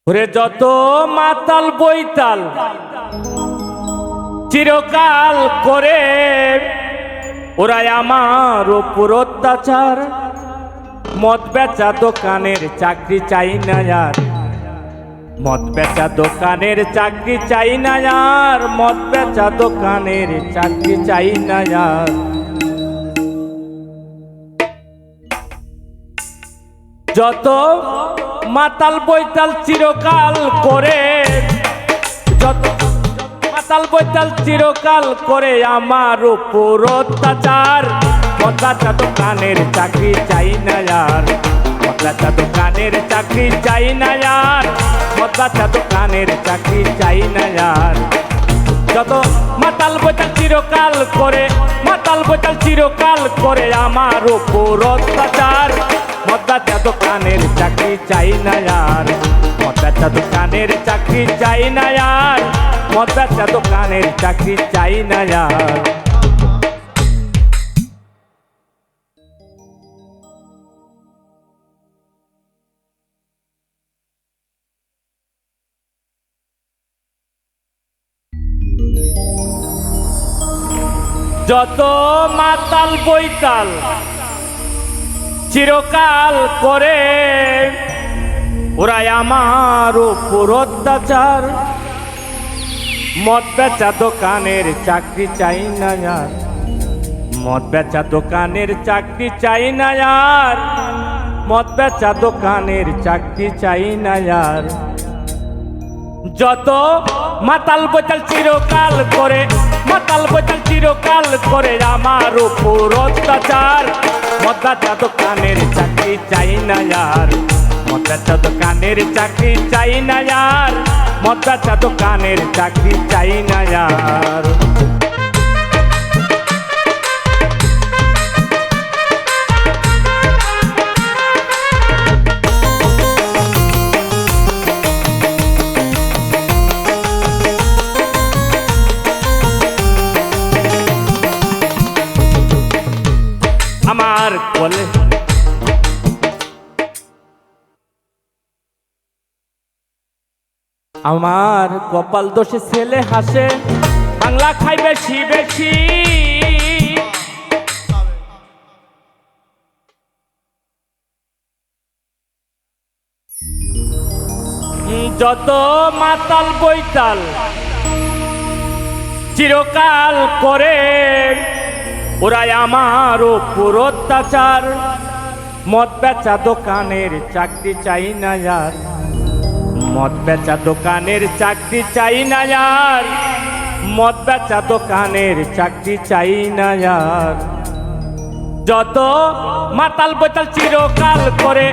ওরে যত মাতাল বইতাল চিরকাল করে ওরাই আমার ওপর অত্যাচার। মদ বেচা দোকানের চাকরি চাই না আর, মদ বেচা দোকানের চাকরি চাই না আর, মদ বেচা দোকানের চাকরি চাই না আর। যত মাতাল বইতাল চিরকাল করে, যত মাতাল বইতাল চিরকাল করে আমার উপর অত্যাচার। মদ বেচা দোকানের চাকরি চাই না আর, মদ বেচা দোকানের চাকরি চাই না আর, মদ বেচা দোকানের চাকরি চাই না আর। যত মাতাল বইতাল চিরকাল করে, মাতাল বইতাল চিরকাল করে আমার উপর অত্যাচার। মদ বেচা দোকানের চাকরি চাই না আর, মদ বেচা দোকানের চাকরি চাই না আর, মদ বেচা দোকানের চাকরি চাই না আর। যত মাতাল বইতাল চিরকাল করে ওরাই আমার উপর অত্যাচার। মদ বেচা দোকানের চাকরি চাই না আর, মদ বেচা দোকানের চাকরি চাই না আর, মদ বেচা দোকানের চাকরি চাই না আর। যত মাতাল বইতাল চিরকাল করে, মাতাল বইতাল চিরকাল করে আমার উপর অত্যাচার। মদ বেচা দোকানের চাকরি চাই না আর, মদ বেচা দোকানের চাকরি চাই না আর, মদ বেচা দোকানের চাকরি চাই না আর। আমার কোলে আমার কপাল দোষে ছেলে হাসে, বাংলা খাই বেশি বেশি। যত মাতাল বইতাল চিরকাল করে ওরাই আমার উপর অত্যাচার। মদ বেচা দোকানের চাকরি চাই না আর, মদ বেচা দোকানের চাকরি চাই না আর, মদ বেচা দোকানের চাকরি চাই না আর। যত মাতাল বইতাল চিরকাল করে,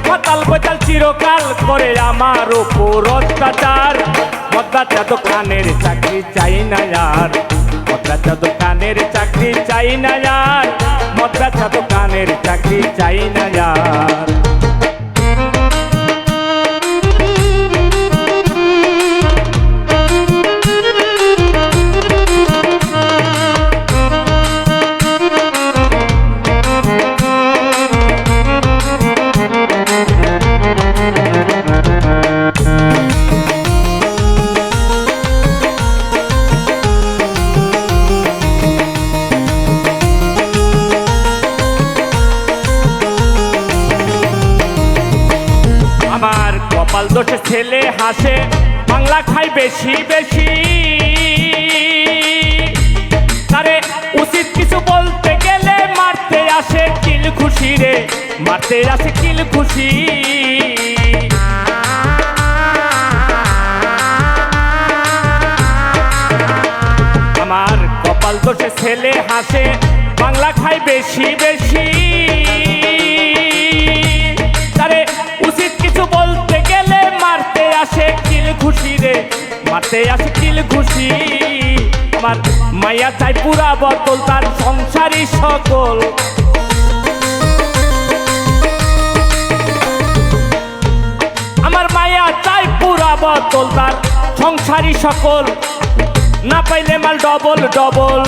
মাতাল বইতাল চিরকাল করে আমার উপর অত্যাচার। মদ বেচা দোকানের চাকরি চাই না আর, মদ বেচা দোকানের চাকরি চাই না আর, মদ বেচা দোকানের চাকরি চাই না আর। কপাল দোষে ছেলে হাসে, বাংলা খাই বেশি বেশি। তারে উচিত কিছু বলতে গেলে মারতে আসে কিল খুশি রে, মারতে আসে কিল খুশি। আমার কপাল দোষে ছেলে হাসে, বাংলা খাই বেশি বেশি। তারে উচিত কিছু বলতে গেলে মারতে আসে কিল খুশি রে, মারতে আসে কিল খুশি। আমার মাইয়া চাই পুরা বোতল তার সংসারী সকল, আমার মাইয়া চাই পুরা বোতল তার সংসারী সকল। না পাইলে মাল ডবল ডবল,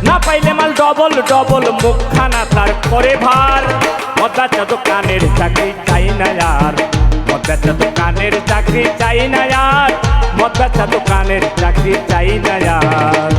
না পাইলে মাল ডবল ডবল, মুখখানা তার করে ভার। মদ বেচা দোকানের চাকরি চাই না আর, বেচা দোকানের চাকরি চাই না আর, মদ বেচা দোকানের চাকরি চাই না আর।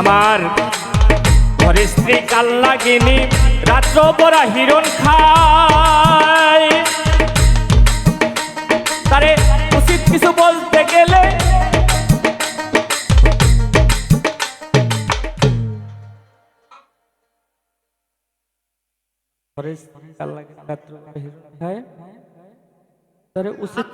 আমার ঘরে স্ত্রী কাল লাগিনি, রাত্র পরা হিরণ খায়, তারে উচিত কিছু বলতে গেলে ঘরে স্ত্রী কাল লাগিনি, রাত্র পরা হিরণ খায়, তারে উচিত